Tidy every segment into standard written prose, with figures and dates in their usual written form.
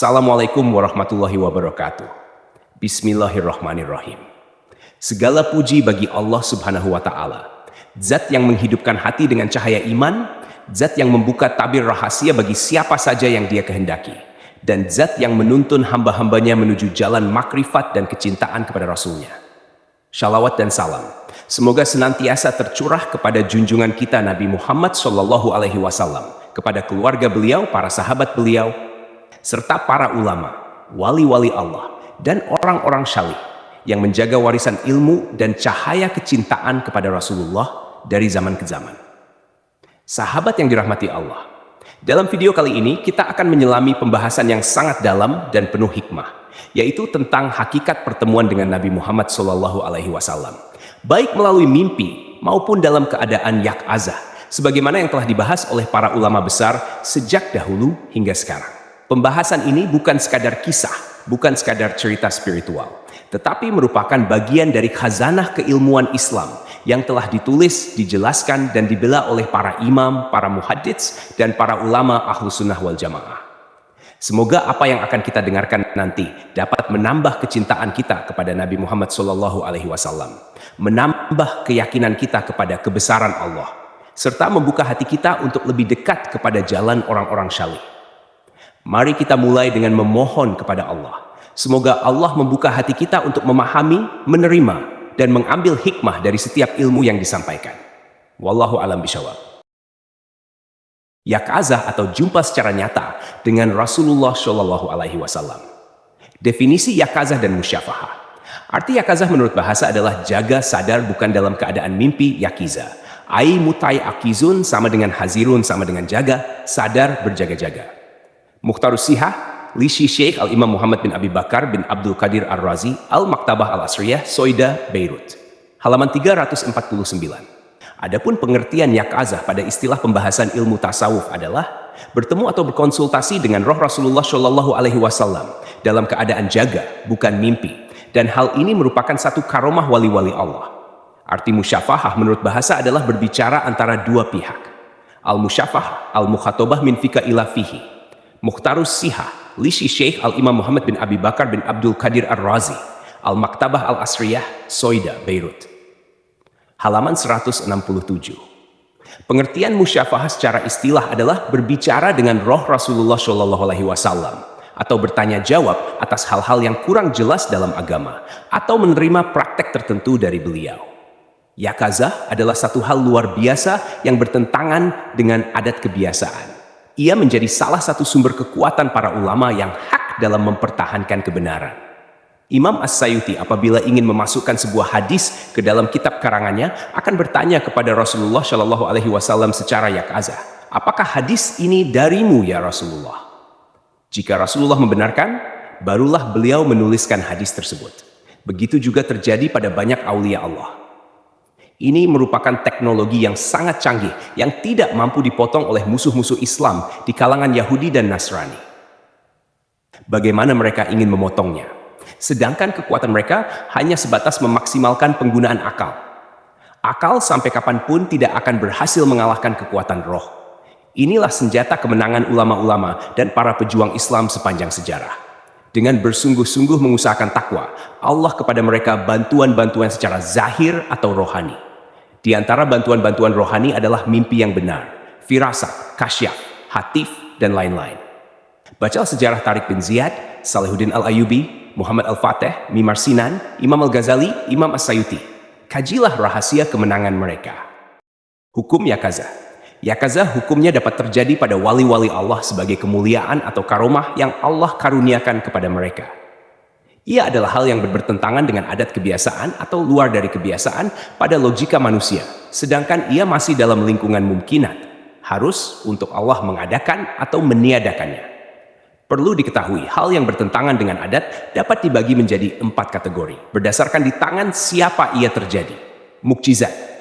Assalamualaikum warahmatullahi wabarakatuh. Bismillahirrahmanirrahim. Segala puji bagi Allah Subhanahu wa Ta'ala, Zat yang menghidupkan hati dengan cahaya iman, Zat yang membuka tabir rahasia bagi siapa saja yang Dia kehendaki, dan Zat yang menuntun hamba-hambanya menuju jalan makrifat dan kecintaan kepada Rasulnya. Shalawat dan salam semoga senantiasa tercurah kepada junjungan kita Nabi Muhammad SAW, kepada keluarga beliau, para sahabat beliau, serta para ulama, wali-wali Allah, dan orang-orang syalih yang menjaga warisan ilmu dan cahaya kecintaan kepada Rasulullah dari zaman ke zaman. Sahabat yang dirahmati Allah, dalam video kali ini kita akan menyelami pembahasan yang sangat dalam dan penuh hikmah, yaitu tentang hakikat pertemuan dengan Nabi Muhammad SAW, baik melalui mimpi maupun dalam keadaan yakazah, sebagaimana yang telah dibahas oleh para ulama besar sejak dahulu hingga sekarang. Pembahasan ini bukan sekadar kisah, bukan sekadar cerita spiritual, tetapi merupakan bagian dari khazanah keilmuan Islam yang telah ditulis, dijelaskan, dan dibela oleh para imam, para muhaddits, dan para ulama ahlus sunnah wal jamaah. Semoga apa yang akan kita dengarkan nanti dapat menambah kecintaan kita kepada Nabi Muhammad SAW, menambah keyakinan kita kepada kebesaran Allah, serta membuka hati kita untuk lebih dekat kepada jalan orang-orang syalih. Mari kita mulai dengan memohon kepada Allah. Semoga Allah membuka hati kita untuk memahami, menerima, dan mengambil hikmah dari setiap ilmu yang disampaikan. Wallahu alam bishawab. Yakazah atau jumpa secara nyata dengan Rasulullah SAW. Definisi yakazah dan musyafahah. Arti yakazah menurut bahasa adalah jaga sadar bukan dalam keadaan mimpi, yakiza. Ai mutai akizun sama dengan hazirun sama dengan jaga, sadar berjaga-jaga. Mukhtarus Sihah, Lishi Syekh Al-Imam Muhammad bin Abi Bakar bin Abdul Qadir Ar-Razi, Al-Maktabah Al-Asriyah, Soida, Beirut. Halaman 349. Adapun pengertian yakazah pada istilah pembahasan ilmu tasawuf adalah bertemu atau berkonsultasi dengan roh Rasulullah SAW dalam keadaan jaga, bukan mimpi. Dan hal ini merupakan satu karomah wali-wali Allah. Arti musyafahah menurut bahasa adalah berbicara antara dua pihak. Al-musyafahah, al-mukhatobah min fika ila fihi. Mukhtarus Sihah, Lishi Syekh Al-Imam Muhammad bin Abi Bakar bin Abdul Qadir Ar-Razi, Al-Maktabah Al-Asriyah, Soida, Beirut. Halaman 167. Pengertian musyafahah secara istilah adalah berbicara dengan roh Rasulullah SAW atau bertanya jawab atas hal-hal yang kurang jelas dalam agama atau menerima praktek tertentu dari beliau. Yakazah adalah satu hal luar biasa yang bertentangan dengan adat kebiasaan. Ia menjadi salah satu sumber kekuatan para ulama yang hak dalam mempertahankan kebenaran. Imam As-Sayuti apabila ingin memasukkan sebuah hadis ke dalam kitab karangannya akan bertanya kepada Rasulullah SAW secara yakazah, apakah hadis ini darimu ya Rasulullah? Jika Rasulullah membenarkan, barulah beliau menuliskan hadis tersebut. Begitu juga terjadi pada banyak aulia Allah. Ini merupakan teknologi yang sangat canggih yang tidak mampu dipotong oleh musuh-musuh Islam di kalangan Yahudi dan Nasrani. Bagaimana mereka ingin memotongnya? Sedangkan kekuatan mereka hanya sebatas memaksimalkan penggunaan akal. Akal sampai kapanpun tidak akan berhasil mengalahkan kekuatan roh. Inilah senjata kemenangan ulama-ulama dan para pejuang Islam sepanjang sejarah. Dengan bersungguh-sungguh mengusahakan takwa, Allah kepada mereka bantuan-bantuan secara zahir atau rohani. Di antara bantuan-bantuan rohani adalah mimpi yang benar, firasat, kasyaf, hatif, dan lain-lain. Baca sejarah Tariq bin Ziyad, Salahuddin Al-Ayyubi, Muhammad Al-Fateh, Mimar Sinan, Imam Al-Ghazali, Imam As-Sayuti. Kajilah rahasia kemenangan mereka. Hukum yakazah. Yakazah hukumnya dapat terjadi pada wali-wali Allah sebagai kemuliaan atau karomah yang Allah karuniakan kepada mereka. Ia adalah hal yang bertentangan dengan adat kebiasaan atau luar dari kebiasaan pada logika manusia, sedangkan ia masih dalam lingkungan mungkinat, harus untuk Allah mengadakan atau meniadakannya. Perlu diketahui, hal yang bertentangan dengan adat dapat dibagi menjadi 4 kategori, berdasarkan di tangan siapa ia terjadi. Mukjizat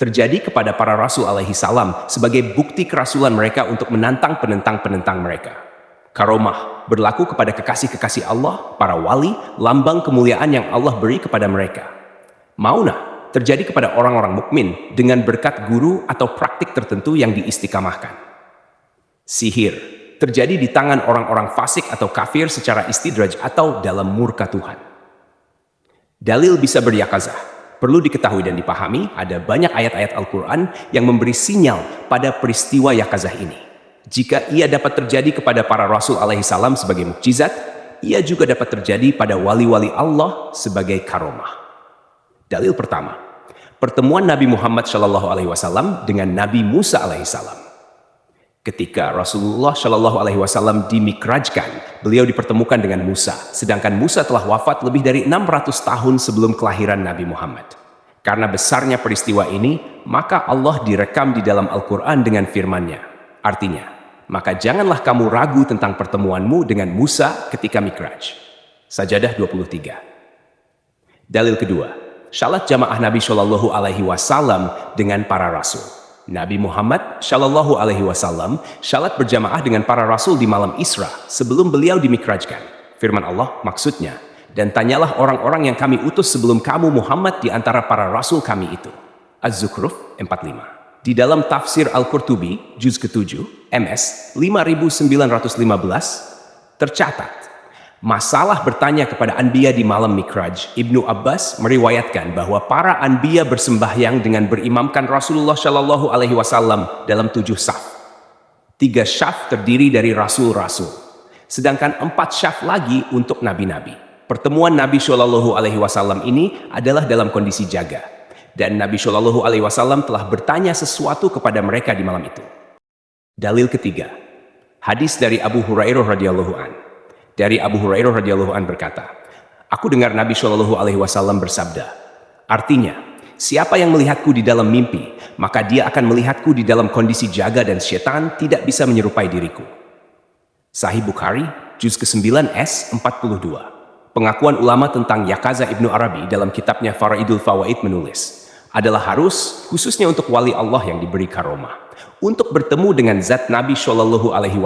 terjadi kepada para rasul alaihi salam sebagai bukti kerasulan mereka untuk menantang penentang-penentang mereka. Karomah berlaku kepada kekasih-kekasih Allah, para wali, lambang kemuliaan yang Allah beri kepada mereka. Maunah terjadi kepada orang-orang mukmin dengan berkat guru atau praktik tertentu yang diistiqamahkan. Sihir terjadi di tangan orang-orang fasik atau kafir secara istidraj atau dalam murka Tuhan. Dalil bisa beryakazah. Perlu diketahui dan dipahami, ada banyak ayat-ayat Al-Quran yang memberi sinyal pada peristiwa yakazah ini. Jika ia dapat terjadi kepada para Rasul alaihissalam sebagai mukjizat, ia juga dapat terjadi pada wali-wali Allah sebagai karomah. Dalil pertama, pertemuan Nabi Muhammad SAW dengan Nabi Musa alaihissalam. Ketika Rasulullah SAW dimikrajkan, beliau dipertemukan dengan Musa, sedangkan Musa telah wafat lebih dari 600 tahun sebelum kelahiran Nabi Muhammad. Karena besarnya peristiwa ini, maka Allah direkam di dalam Al-Quran dengan firman-Nya. Artinya, maka janganlah kamu ragu tentang pertemuanmu dengan Musa ketika Mikraj. Sajadah 23. Dalil kedua, syalat jamaah Nabi SAW dengan para Rasul. Nabi Muhammad SAW syalat berjamaah dengan para Rasul di malam Isra sebelum beliau dimikrajkan. Firman Allah maksudnya, dan tanyalah orang-orang yang kami utus sebelum kamu Muhammad di antara para Rasul kami itu. Az-Zukhruf 45. Di dalam tafsir Al-Qurtubi, juz ke-7, MS 5915, tercatat, masalah bertanya kepada Anbiya di malam Mikraj. Ibnu Abbas meriwayatkan bahwa para Anbiya bersembahyang dengan berimamkan Rasulullah SAW dalam 7 syaf. 3 syaf terdiri dari Rasul-Rasul, sedangkan 4 syaf lagi untuk Nabi-Nabi. Pertemuan Nabi SAW ini adalah dalam kondisi jaga, dan Nabi SAW telah bertanya sesuatu kepada mereka di malam itu. Dalil ketiga, hadis dari Abu Hurairah radhiyallahu anhu. Dari Abu Hurairah radhiyallahu anhu berkata, aku dengar Nabi SAW bersabda, artinya, siapa yang melihatku di dalam mimpi, maka dia akan melihatku di dalam kondisi jaga dan syaitan tidak bisa menyerupai diriku. Sahih Bukhari, juz ke-9 S 42. Pengakuan ulama tentang Yaqazah Ibnu Arabi dalam kitabnya Faraidul Fawaid menulis, adalah harus khususnya untuk wali Allah yang diberi karomah, untuk bertemu dengan zat Nabi SAW,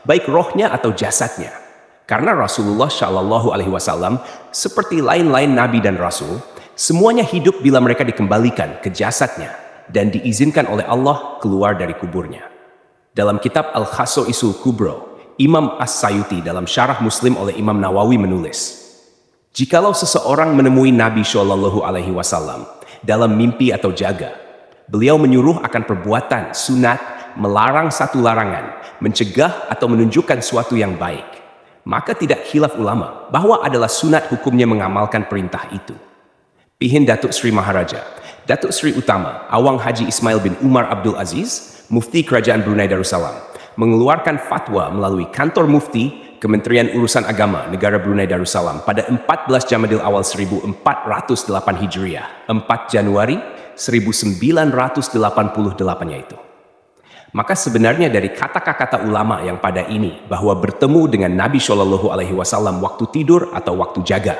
baik rohnya atau jasadnya. Karena Rasulullah SAW seperti lain-lain Nabi dan Rasul, semuanya hidup bila mereka dikembalikan ke jasadnya dan diizinkan oleh Allah keluar dari kuburnya. Dalam kitab Al-Khasoisul Kubro, Imam As-Sayuti dalam syarah Muslim oleh Imam Nawawi menulis, jikalau seseorang menemui Nabi SAW dalam mimpi atau jaga, beliau menyuruh akan perbuatan sunat, melarang satu larangan, mencegah atau menunjukkan suatu yang baik, maka tidak khilaf ulama bahwa adalah sunat hukumnya mengamalkan perintah itu. Pihin Datuk Sri Maharaja, Datuk Sri Utama, Awang Haji Ismail bin Umar Abdul Aziz, Mufti Kerajaan Brunei Darussalam, mengeluarkan fatwa melalui Kantor Mufti Kementerian Urusan Agama Negara Brunei Darussalam pada 14 Jamadil Awal 1408 Hijriah, 4 Januari 1988-nya itu. Maka sebenarnya dari kata-kata ulama yang pada ini bahwa bertemu dengan Nabi SAW waktu tidur atau waktu jaga,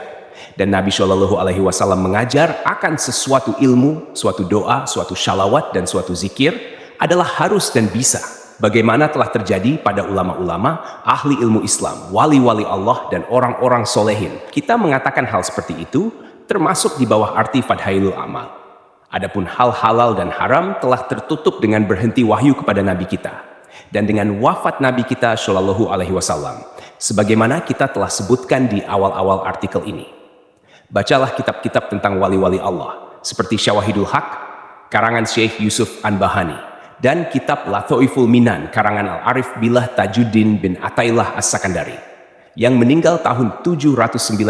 dan Nabi SAW mengajar akan sesuatu ilmu, suatu doa, suatu syalawat dan suatu zikir adalah harus dan bisa, bagaimana telah terjadi pada ulama-ulama, ahli ilmu Islam, wali-wali Allah dan orang-orang solehin. Kita mengatakan hal seperti itu termasuk di bawah arti Fadhailul Amal. Adapun hal halal dan haram telah tertutup dengan berhenti wahyu kepada Nabi kita dan dengan wafat Nabi kita SAW, sebagaimana kita telah sebutkan di awal-awal artikel ini. Bacalah kitab-kitab tentang wali-wali Allah seperti Syawahidul Haq karangan Syekh Yusuf Anbahani dan kitab Lathoiful Minan karangan Al-Arif Billah Tajuddin bin Atailah As-Sakandari yang meninggal tahun 709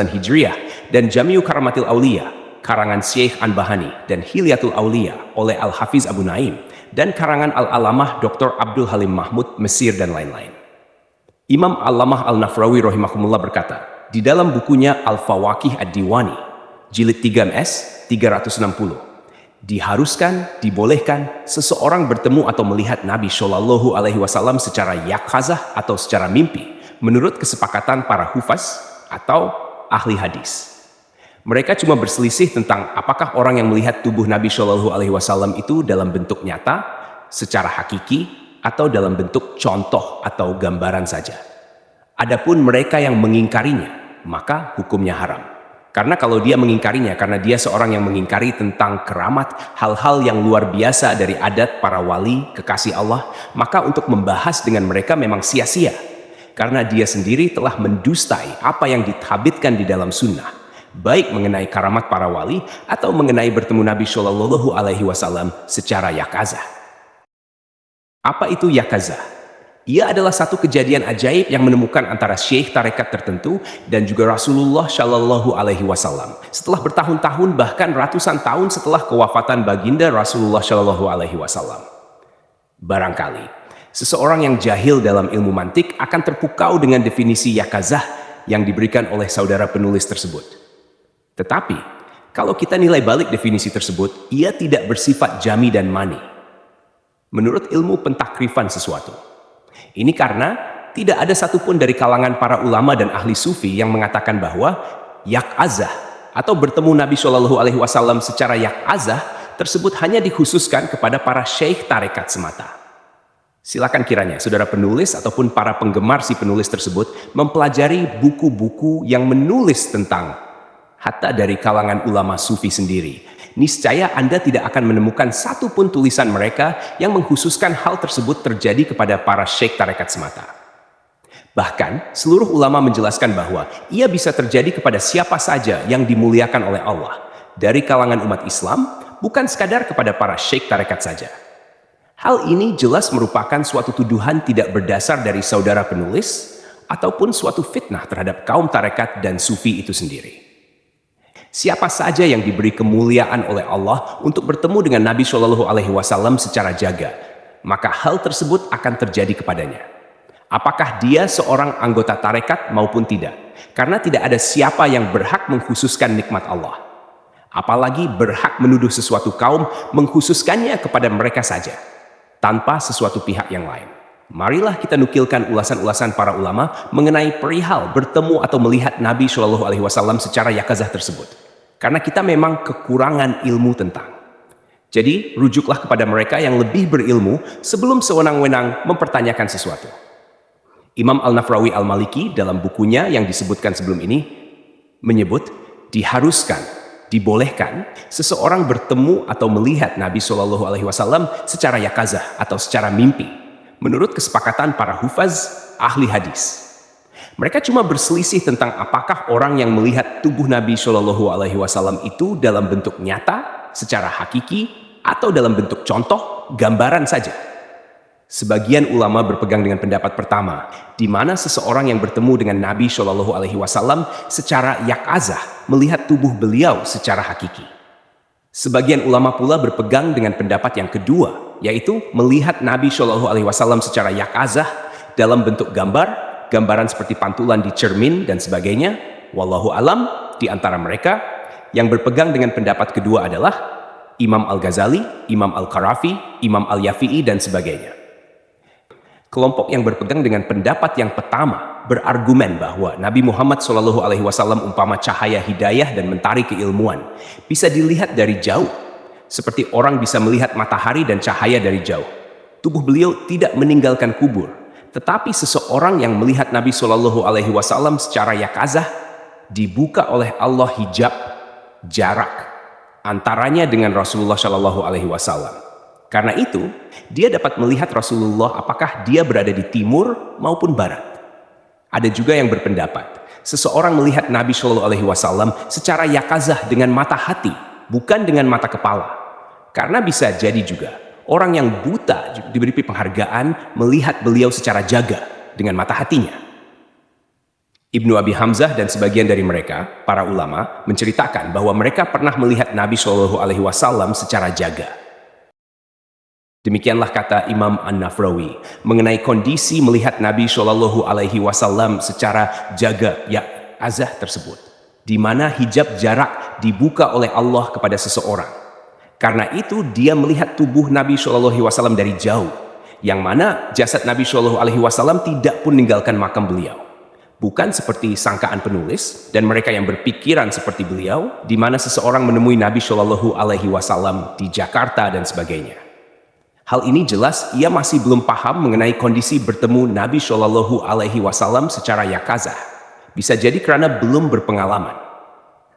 Hijriah, dan Jami'u Karamatil Aulia karangan Syekh Anbahani dan Hilyatul Aulia oleh Al-Hafiz Abu Naim, dan karangan Al-Alamah Dr. Abdul Halim Mahmud Mesir dan lain-lain. Imam Al-Lamah Al-Nafrawi rahimahumullah berkata, di dalam bukunya Al-Fawaqih Ad-Diwani, jilid 3 MS 360, diharuskan, dibolehkan seseorang bertemu atau melihat Nabi SAW secara yaqazah atau secara mimpi, menurut kesepakatan para hufaz atau ahli hadis. Mereka cuma berselisih tentang apakah orang yang melihat tubuh Nabi SAW itu dalam bentuk nyata, secara hakiki, atau dalam bentuk contoh atau gambaran saja. Adapun mereka yang mengingkarinya, maka hukumnya haram. Karena kalau dia mengingkarinya, karena dia seorang yang mengingkari tentang keramat, hal-hal yang luar biasa dari adat para wali, kekasih Allah, maka untuk membahas dengan mereka memang sia-sia. Karena dia sendiri telah mendustai apa yang dithabitkan di dalam sunnah, baik mengenai karamat para wali atau mengenai bertemu Nabi Shallallahu Alaihi Wasallam secara yakazah. Apa itu yakazah? Ia adalah satu kejadian ajaib yang menemukan antara syekh tarekat tertentu dan juga Rasulullah Shallallahu Alaihi Wasallam. Setelah bertahun-tahun bahkan ratusan tahun setelah kewafatan baginda Rasulullah Shallallahu Alaihi Wasallam. Barangkali seseorang yang jahil dalam ilmu mantik akan terpukau dengan definisi yakazah yang diberikan oleh saudara penulis tersebut. Tetapi kalau kita nilai balik definisi tersebut, ia tidak bersifat jami dan mani. Menurut ilmu pentakrifan sesuatu. Ini karena tidak ada satupun dari kalangan para ulama dan ahli sufi yang mengatakan bahwa yakazah atau bertemu Nabi Shallallahu Alaihi Wasallam secara yakazah tersebut hanya dikhususkan kepada para syekh tarekat semata. Silakan kiranya saudara penulis ataupun para penggemar si penulis tersebut mempelajari buku-buku yang menulis tentang hatta dari kalangan ulama sufi sendiri. Niscaya Anda tidak akan menemukan satupun tulisan mereka yang mengkhususkan hal tersebut terjadi kepada para syekh tarekat semata. Bahkan, seluruh ulama menjelaskan bahwa ia bisa terjadi kepada siapa saja yang dimuliakan oleh Allah, dari kalangan umat Islam, bukan sekadar kepada para syekh tarekat saja. Hal ini jelas merupakan suatu tuduhan tidak berdasar dari saudara penulis, ataupun suatu fitnah terhadap kaum tarekat dan sufi itu sendiri. Siapa saja yang diberi kemuliaan oleh Allah untuk bertemu dengan Nabi Shallallahu Alaihi Wasallam secara jaga, maka hal tersebut akan terjadi kepadanya. Apakah dia seorang anggota tarekat maupun tidak? Karena tidak ada siapa yang berhak mengkhususkan nikmat Allah. Apalagi berhak menuduh sesuatu kaum mengkhususkannya kepada mereka saja, tanpa sesuatu pihak yang lain. Marilah kita nukilkan ulasan-ulasan para ulama mengenai perihal bertemu atau melihat Nabi Shallallahu Alaihi Wasallam secara yakazah tersebut. Karena kita memang kekurangan ilmu tentang. Jadi, rujuklah kepada mereka yang lebih berilmu sebelum sewenang-wenang mempertanyakan sesuatu. Imam Al-Nafrawi Al-Maliki dalam bukunya yang disebutkan sebelum ini menyebut, diharuskan, dibolehkan seseorang bertemu atau melihat Nabi Shallallahu Alaihi Wasallam secara yakazah atau secara mimpi, menurut kesepakatan para hufaz ahli hadis. Mereka cuma berselisih tentang apakah orang yang melihat tubuh Nabi Shallallahu Alaihi Wasallam itu dalam bentuk nyata, secara hakiki, atau dalam bentuk contoh, gambaran saja. Sebagian ulama berpegang dengan pendapat pertama, di mana seseorang yang bertemu dengan Nabi Shallallahu Alaihi Wasallam secara yakazah melihat tubuh beliau secara hakiki. Sebagian ulama pula berpegang dengan pendapat yang kedua, yaitu melihat Nabi Shallallahu Alaihi Wasallam secara yakazah dalam bentuk gambaran seperti pantulan di cermin dan sebagainya. Wallahu alam, di antara mereka yang berpegang dengan pendapat kedua adalah Imam Al-Ghazali, Imam Al-Qarafi, Imam Al-Yafi'i dan sebagainya. Kelompok yang berpegang dengan pendapat yang pertama berargumen bahwa Nabi Muhammad SAW umpama cahaya hidayah dan mentari keilmuan, bisa dilihat dari jauh, seperti orang bisa melihat matahari dan cahaya dari jauh. Tubuh beliau tidak meninggalkan kubur. Tetapi seseorang yang melihat Nabi Shallallahu Alaihi Wasallam secara yakazah dibuka oleh Allah hijab jarak antaranya dengan Rasulullah Shallallahu Alaihi Wasallam. Karena itu dia dapat melihat Rasulullah apakah dia berada di timur maupun barat. Ada juga yang berpendapat seseorang melihat Nabi Shallallahu Alaihi Wasallam secara yakazah dengan mata hati, bukan dengan mata kepala. Karena bisa jadi juga orang yang buta diberi penghargaan melihat beliau secara jaga dengan mata hatinya. Ibnu Abi Hamzah dan sebagian dari mereka, para ulama, menceritakan bahwa mereka pernah melihat Nabi Shallallahu Alaihi Wasallam secara jaga. Demikianlah kata Imam An-Nafrawi mengenai kondisi melihat Nabi Shallallahu Alaihi Wasallam secara jaga yakazah tersebut, di mana hijab jarak dibuka oleh Allah kepada seseorang. Karena itu dia melihat tubuh Nabi Shallallahu Alaihi Wasallam dari jauh, yang mana jasad Nabi Shallallahu Alaihi Wasallam tidak pun meninggalkan makam beliau. Bukan seperti sangkaan penulis dan mereka yang berpikiran seperti beliau, di mana seseorang menemui Nabi Shallallahu Alaihi Wasallam di Jakarta dan sebagainya. Hal ini jelas ia masih belum paham mengenai kondisi bertemu Nabi Shallallahu Alaihi Wasallam secara yakazah. Bisa jadi karena belum berpengalaman.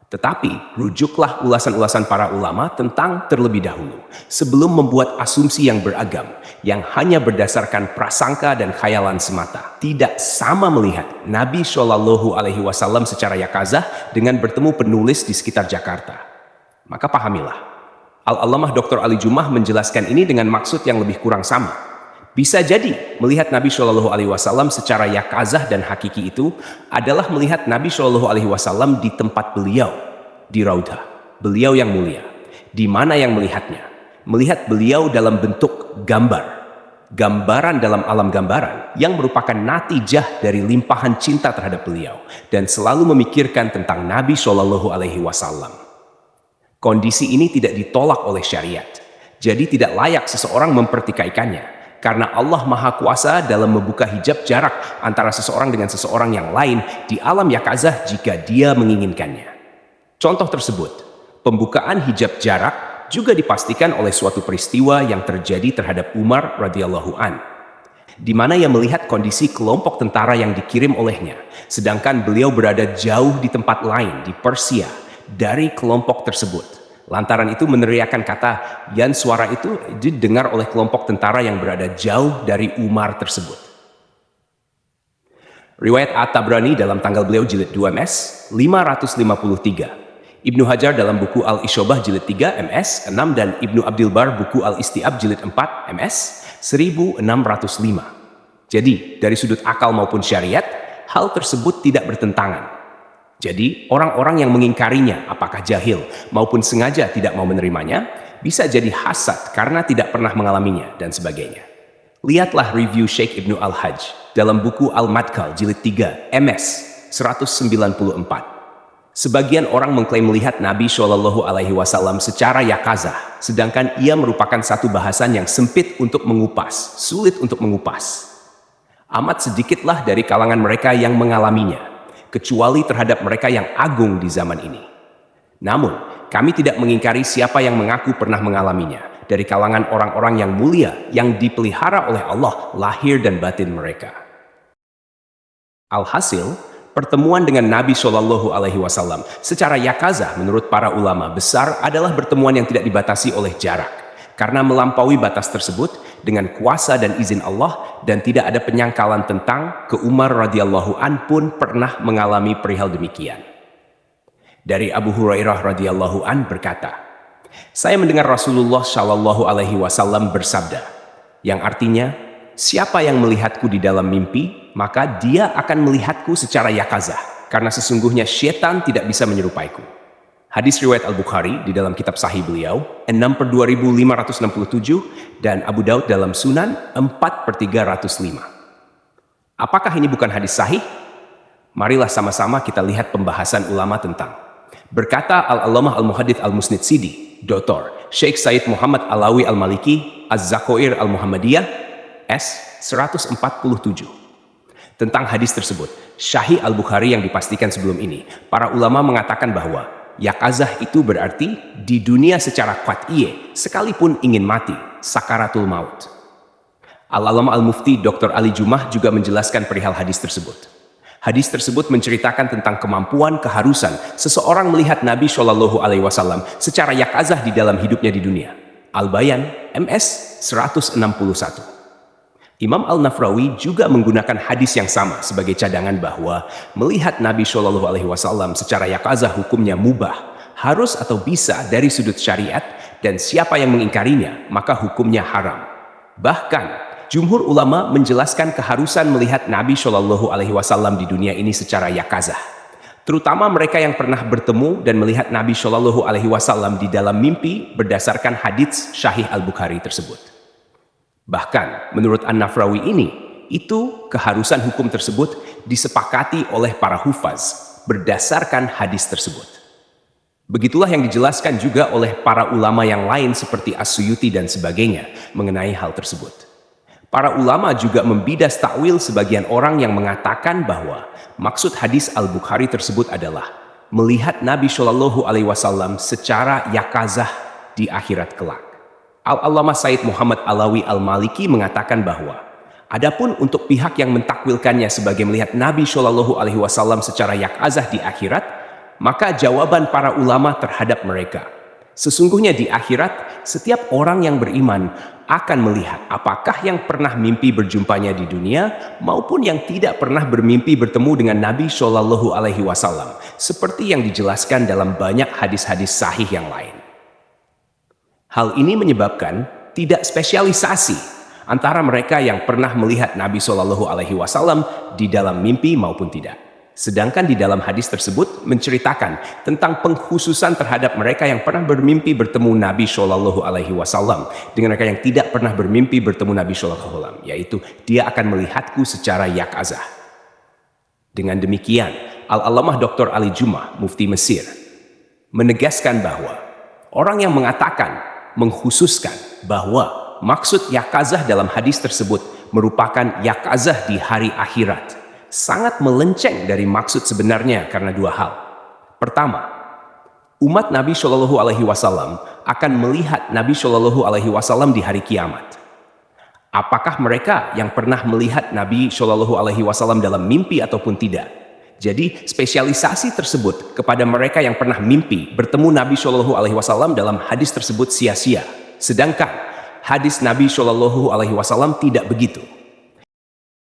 Tetapi, rujuklah ulasan-ulasan para ulama tentang terlebih dahulu, sebelum membuat asumsi yang beragam, yang hanya berdasarkan prasangka dan khayalan semata. Tidak sama melihat Nabi Shallallahu Alaihi Wasallam secara yakazah dengan bertemu penulis di sekitar Jakarta. Maka pahamilah, Al-Allamah Dr. Ali Jumah menjelaskan ini dengan maksud yang lebih kurang sama. Bisa jadi melihat Nabi Shallallahu Alaihi Wasallam secara yakazah dan hakiki itu adalah melihat Nabi Shallallahu Alaihi Wasallam di tempat beliau, di Raudhah, beliau yang mulia. Di mana yang melihatnya? Melihat beliau dalam bentuk gambaran dalam alam gambaran yang merupakan natijah dari limpahan cinta terhadap beliau dan selalu memikirkan tentang Nabi Shallallahu Alaihi Wasallam. Kondisi ini tidak ditolak oleh syariat, jadi tidak layak seseorang mempertikaikannya. Karena Allah Maha Kuasa dalam membuka hijab jarak antara seseorang dengan seseorang yang lain di alam yakazah jika dia menginginkannya. Contoh tersebut, pembukaan hijab jarak juga dipastikan oleh suatu peristiwa yang terjadi terhadap Umar radhiyallahu an, di mana ia melihat kondisi kelompok tentara yang dikirim olehnya, sedangkan beliau berada jauh di tempat lain di Persia dari kelompok tersebut. Lantaran itu meneriakkan kata, dan suara itu didengar oleh kelompok tentara yang berada jauh dari Umar tersebut. Riwayat At-Tabrani dalam tanggal beliau jilid 2 MS 553. Ibnu Hajar dalam buku Al-Isyobah jilid 3 MS 6 dan Ibnu Abdil Bar buku Al-Istiab jilid 4 MS 1605. Jadi, dari sudut akal maupun syariat, hal tersebut tidak bertentangan. Jadi, orang-orang yang mengingkarinya, apakah jahil maupun sengaja tidak mau menerimanya, bisa jadi hasad karena tidak pernah mengalaminya, dan sebagainya. Lihatlah review Syekh Ibnu Al-Hajj dalam buku Al-Madkhal jilid 3 MS 194. Sebagian orang mengklaim melihat Nabi Shallallahu Alaihi Wasallam secara yakazah, sedangkan ia merupakan satu bahasan yang sempit untuk mengupas, sulit untuk mengupas. Amat sedikitlah dari kalangan mereka yang mengalaminya, kecuali terhadap mereka yang agung di zaman ini. Namun, kami tidak mengingkari siapa yang mengaku pernah mengalaminya dari kalangan orang-orang yang mulia yang dipelihara oleh Allah lahir dan batin mereka. Alhasil, pertemuan dengan Nabi Shallallahu Alaihi Wasallam secara yakazah menurut para ulama besar adalah pertemuan yang tidak dibatasi oleh jarak, karena melampaui batas tersebut dengan kuasa dan izin Allah, dan tidak ada penyangkalan tentang ke Umar radhiyallahu an pun pernah mengalami perihal demikian. Dari Abu Hurairah radhiyallahu an berkata, saya mendengar Rasulullah Shallallahu Alaihi Wasallam bersabda, yang artinya, siapa yang melihatku di dalam mimpi, maka dia akan melihatku secara yakazah, karena sesungguhnya syaitan tidak bisa menyerupaiku. Hadis riwayat Al-Bukhari di dalam kitab sahih beliau 6/2567 dan Abu Daud dalam Sunan 4/305. Apakah ini bukan hadis sahih? Marilah sama-sama kita lihat pembahasan ulama tentang. Berkata Al-Allamah Al-Muhaddits Al-Musnid Sidi, Dr. Syekh Said Muhammad Alawi Al-Maliki Az-Zakoir Al-Muhammadiyah S 147. Tentang hadis tersebut, Syahih Al-Bukhari yang dipastikan sebelum ini, para ulama mengatakan bahwa yakazah itu berarti di dunia secara qat'iyah, sekalipun ingin mati, sakaratul maut. Al-Allamah Al-Mufti Dr. Ali Jumah juga menjelaskan perihal hadis tersebut. Hadis tersebut menceritakan tentang kemampuan keharusan seseorang melihat Nabi Shallallahu Alaihi Wasallam secara yakazah di dalam hidupnya di dunia. Al-Bayan MS 161. Imam Al-Nafrawi juga menggunakan hadis yang sama sebagai cadangan bahwa melihat Nabi Shallallahu Alaihi Wasallam secara yakazah hukumnya mubah, harus atau bisa dari sudut syariat, dan siapa yang mengingkarinya maka hukumnya haram. Bahkan jumhur ulama menjelaskan keharusan melihat Nabi Shallallahu Alaihi Wasallam di dunia ini secara yakazah, terutama mereka yang pernah bertemu dan melihat Nabi Shallallahu Alaihi Wasallam di dalam mimpi berdasarkan hadits Syahih Al-Bukhari tersebut. Bahkan, menurut An-Nafrawi ini, itu keharusan hukum tersebut disepakati oleh para hufaz berdasarkan hadis tersebut. Begitulah yang dijelaskan juga oleh para ulama yang lain seperti As-Suyuti dan sebagainya mengenai hal tersebut. Para ulama juga membidas takwil sebagian orang yang mengatakan bahwa maksud hadis Al-Bukhari tersebut adalah melihat Nabi Shallallahu Alaihi Wasallam secara yakazah di akhirat kelak. Al-Allamah Said Muhammad Alawi Al-Maliki mengatakan bahwa adapun untuk pihak yang mentakwilkannya sebagai melihat Nabi Shallallahu Alaihi Wasallam secara yakazah di akhirat, Maka jawaban para ulama terhadap mereka, sesungguhnya di akhirat, setiap orang yang beriman akan melihat apakah yang pernah mimpi berjumpanya di dunia maupun yang tidak pernah bermimpi bertemu dengan Nabi Shallallahu Alaihi Wasallam, seperti yang dijelaskan dalam banyak hadis-hadis sahih yang lain. Hal ini menyebabkan tidak spesialisasi antara mereka yang pernah melihat Nabi Shallallahu Alaihi Wasallam di dalam mimpi maupun tidak. Sedangkan di dalam hadis tersebut menceritakan tentang pengkhususan terhadap mereka yang pernah bermimpi bertemu Nabi Shallallahu Alaihi Wasallam dengan mereka yang tidak pernah bermimpi bertemu Nabi Shallallahu Alaihi Wasallam, yaitu dia akan melihatku secara yakazah. Dengan demikian, Al-Allamah Dr. Ali Jumah, Mufti Mesir, menegaskan bahwa orang yang mengatakan, mengkhususkan bahwa maksud yakazah dalam hadis tersebut merupakan yakazah di hari akhirat, sangat melenceng dari maksud sebenarnya karena dua hal. Pertama, umat Nabi Shallallahu Alaihi Wasallam akan melihat Nabi Shallallahu Alaihi Wasallam di hari kiamat. Apakah mereka yang pernah melihat Nabi Shallallahu Alaihi Wasallam dalam mimpi ataupun tidak? Jadi spesialisasi tersebut kepada mereka yang pernah mimpi bertemu Nabi Shallallahu Alaihi Wasallam dalam hadis tersebut sia-sia. Sedangkan hadis Nabi Shallallahu Alaihi Wasallam tidak begitu.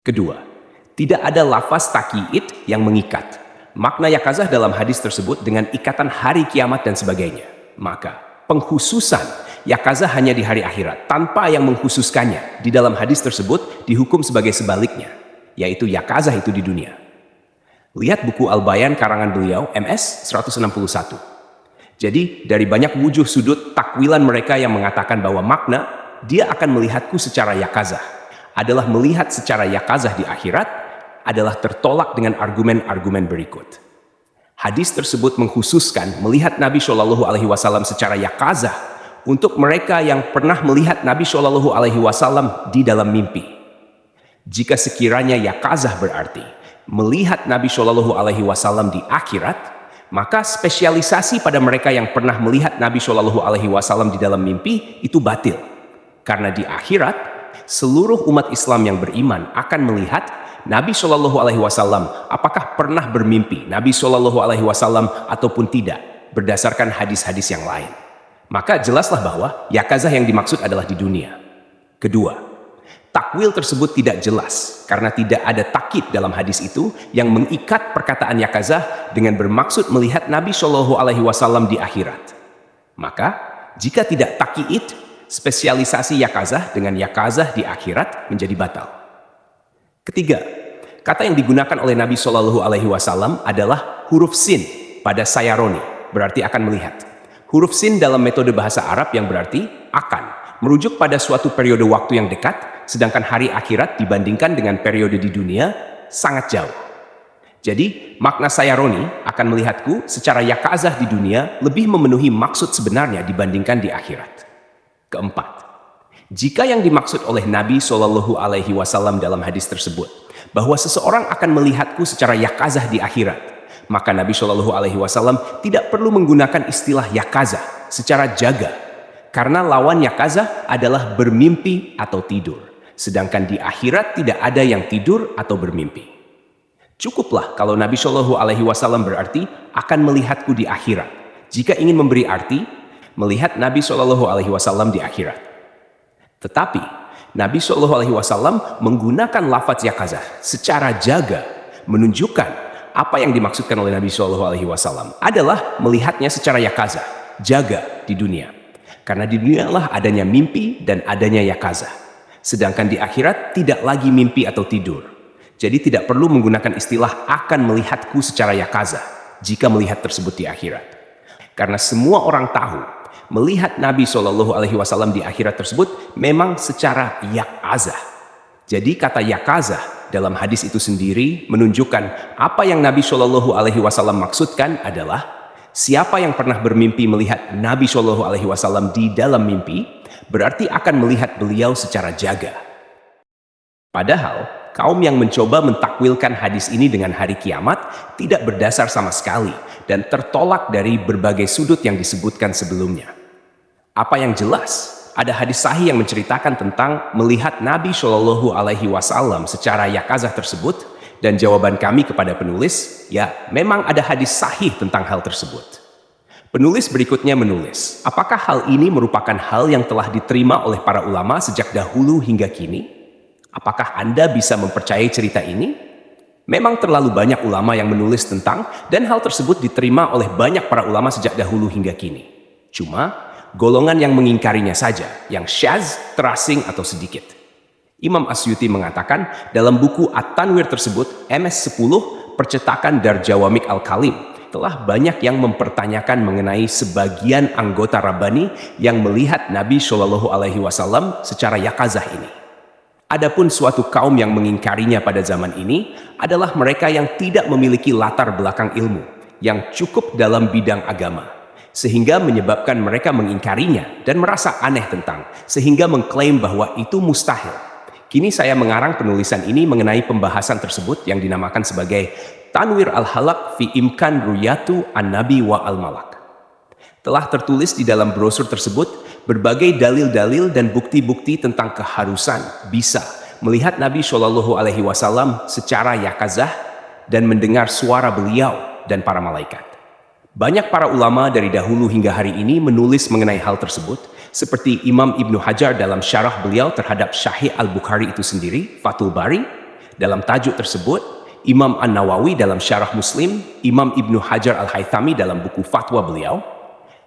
Kedua, tidak ada lafaz taqiid yang mengikat. Makna yakazah dalam hadis tersebut dengan ikatan hari kiamat dan sebagainya. Maka pengkhususan yakazah hanya di hari akhirat tanpa yang mengkhususkannya di dalam hadis tersebut dihukum sebagai sebaliknya, yaitu yakazah itu di dunia. Lihat buku Al-Bayan karangan beliau MS 161. Jadi dari banyak wujuh sudut takwilan mereka yang mengatakan bahwa makna dia akan melihatku secara yakazah adalah melihat secara yakazah di akhirat adalah tertolak dengan argumen-argumen berikut. Hadis tersebut mengkhususkan melihat Nabi Shallallahu Alaihi Wasallam secara yakazah untuk mereka yang pernah melihat Nabi Shallallahu Alaihi Wasallam di dalam mimpi. Jika sekiranya yakazah berarti melihat Nabi Shallallahu Alaihi Wasallam di akhirat, maka spesialisasi pada mereka yang pernah melihat Nabi Shallallahu Alaihi Wasallam di dalam mimpi itu batil. Karena di akhirat, seluruh umat Islam yang beriman akan melihat Nabi Shallallahu Alaihi Wasallam apakah pernah bermimpi Nabi Shallallahu Alaihi Wasallam ataupun tidak berdasarkan hadis-hadis yang lain. Maka jelaslah bahwa yakazah yang dimaksud adalah di dunia. Kedua, takwil tersebut tidak jelas karena tidak ada takkid dalam hadis itu yang mengikat perkataan yakazah dengan bermaksud melihat Nabi Shallallahu Alaihi Wasallam di akhirat. Maka jika tidak takkid, spesialisasi yakazah dengan yakazah di akhirat menjadi batal. Ketiga, kata yang digunakan oleh Nabi Shallallahu Alaihi Wasallam adalah huruf sin pada sayaroni, berarti akan melihat. Huruf sin dalam metode bahasa Arab yang berarti akan, merujuk pada suatu periode waktu yang dekat, sedangkan hari akhirat dibandingkan dengan periode di dunia sangat jauh. Jadi, makna sayaroni akan melihatku secara yakazah di dunia lebih memenuhi maksud sebenarnya dibandingkan di akhirat. Keempat, jika yang dimaksud oleh Nabi Shallallahu Alaihi Wasallam dalam hadis tersebut bahwa seseorang akan melihatku secara yakazah di akhirat, maka Nabi Shallallahu Alaihi Wasallam tidak perlu menggunakan istilah yakazah secara jaga, karena lawan yakazah adalah bermimpi atau tidur, sedangkan di akhirat tidak ada yang tidur atau bermimpi. Cukuplah kalau Nabi Shallallahu Alaihi Wasallam berarti akan melihatku di akhirat. Jika ingin memberi arti, melihat Nabi Shallallahu Alaihi Wasallam di akhirat. Tetapi Nabi Shallallahu Alaihi Wasallam menggunakan lafaz yakazah secara jaga, menunjukkan apa yang dimaksudkan oleh Nabi Shallallahu Alaihi Wasallam adalah melihatnya secara yakazah, jaga di dunia. Karena di dunia lah adanya mimpi dan adanya yakazah. Sedangkan di akhirat tidak lagi mimpi atau tidur. Jadi tidak perlu menggunakan istilah akan melihatku secara yakazah jika melihat tersebut di akhirat. Karena semua orang tahu melihat Nabi Shallallahu Alaihi Wasallam di akhirat tersebut memang secara yakazah. Jadi kata yakazah dalam hadis itu sendiri menunjukkan apa yang Nabi Shallallahu Alaihi Wasallam maksudkan adalah siapa yang pernah bermimpi melihat Nabi Shallallahu Alaihi Wasallam di dalam mimpi berarti akan melihat beliau secara jaga. Padahal kaum yang mencoba mentakwilkan hadis ini dengan hari kiamat tidak berdasar sama sekali dan tertolak dari berbagai sudut yang disebutkan sebelumnya. Apa yang jelas, ada hadis sahih yang menceritakan tentang melihat Nabi Shallallahu Alaihi Wasallam secara yakazah tersebut Dan jawaban kami kepada penulis, ya memang ada hadis sahih tentang hal tersebut. Penulis berikutnya menulis, apakah hal ini merupakan hal yang telah diterima oleh para ulama sejak dahulu hingga kini? Apakah Anda bisa mempercayai cerita ini? Memang terlalu banyak ulama yang menulis tentang, dan hal tersebut diterima oleh banyak para ulama sejak dahulu hingga kini. Cuma, golongan yang mengingkarinya saja, yang syaz, terasing atau sedikit. Imam Asyuti mengatakan dalam buku At-Tanwir tersebut, MS10, percetakan Darjawamik Al-Kalim, telah banyak yang mempertanyakan mengenai sebagian anggota Rabbani yang melihat Nabi Shallallahu Alaihi Wasallam secara yakazah ini. Adapun suatu kaum yang mengingkarinya pada zaman ini adalah mereka yang tidak memiliki latar belakang ilmu yang cukup dalam bidang agama, sehingga menyebabkan mereka mengingkarinya dan merasa aneh tentang, sehingga mengklaim bahwa itu mustahil. Kini saya mengarang penulisan ini mengenai pembahasan tersebut yang dinamakan sebagai Tanwir Al-Halaq fi Imkan Ruyatu An-Nabi wa Al-Malak. Telah tertulis di dalam brosur tersebut berbagai dalil-dalil dan bukti-bukti tentang keharusan bisa melihat Nabi Shallallahu Alaihi Wasallam secara yakazah dan mendengar suara beliau dan para malaikat. Banyak para ulama dari dahulu hingga hari ini menulis mengenai hal tersebut, seperti Imam Ibnu Hajar dalam syarah beliau terhadap Sahih Al-Bukhari itu sendiri, Fathul Bari. Dalam tajuk tersebut, Imam An-Nawawi dalam syarah Muslim, Imam Ibnu Hajar Al-Haythami dalam buku fatwa beliau,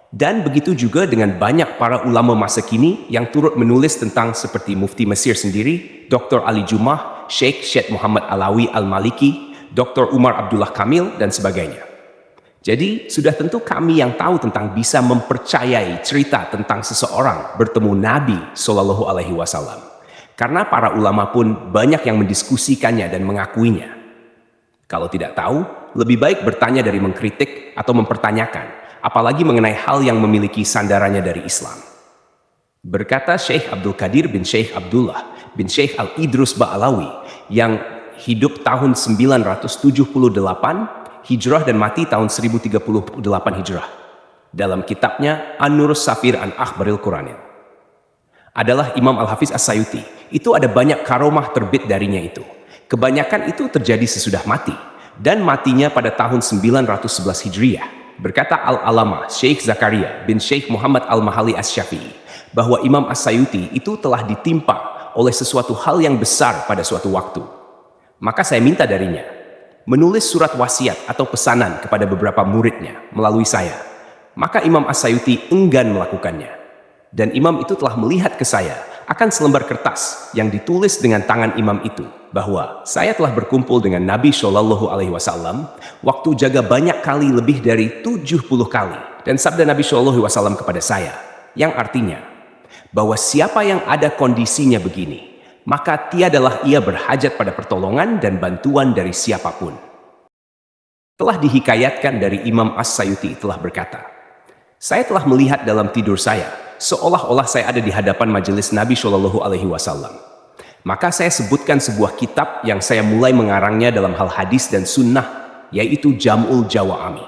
dan begitu juga dengan banyak para ulama masa kini yang turut menulis tentang seperti Mufti Mesir sendiri, Dr. Ali Jumah, Syekh Muhammad Alawi Al-Maliki, Dr. Umar Abdullah Kamil, dan sebagainya. Jadi, sudah tentu kami yang tahu tentang bisa mempercayai cerita tentang seseorang bertemu Nabi Shallallahu Alaihi Wasallam. Karena para ulama pun banyak yang mendiskusikannya dan mengakuinya. Kalau tidak tahu, lebih baik bertanya dari mengkritik atau mempertanyakan, apalagi mengenai hal yang memiliki sandarannya dari Islam. Berkata Syekh Abdul Qadir bin Syekh Abdullah bin Syekh Al-Idrus Ba'alawi yang hidup tahun 978 Hijrah dan mati tahun 1038 Hijrah. Dalam kitabnya An-Nur Safir an Akhbaril Quranil. Adalah Imam Al-Hafiz As-Sayuti. Itu ada banyak karomah terbit darinya itu. Kebanyakan itu terjadi sesudah mati. Dan matinya pada tahun 911 Hijriah. Berkata Al-Alama Syekh Zakaria bin Syekh Muhammad Al-Mahali As-Syafi'i bahwa Imam As-Sayuti itu telah ditimpa oleh sesuatu hal yang besar pada suatu waktu. Maka saya minta darinya menulis surat wasiat atau pesanan kepada beberapa muridnya melalui saya. Maka Imam As-Sayuti enggan melakukannya. Dan imam itu telah melihat ke saya akan selembar kertas yang ditulis dengan tangan imam itu bahwa saya telah berkumpul dengan Nabi Shallallahu Alaihi Wasallam waktu jaga banyak kali, lebih dari 70 kali, dan sabda Nabi Shallallahu Alaihi Wasallam kepada saya yang artinya bahwa siapa yang ada kondisinya begini, maka tiadalah ia berhajat pada pertolongan dan bantuan dari siapapun. Telah dihikayatkan dari Imam As-Sayuti telah berkata, saya telah melihat dalam tidur saya, seolah-olah saya ada di hadapan majelis Nabi Shallallahu Alaihi Wasallam. Maka saya sebutkan sebuah kitab yang saya mulai mengarangnya dalam hal hadis dan sunnah, yaitu Jam'ul Jawa'ami.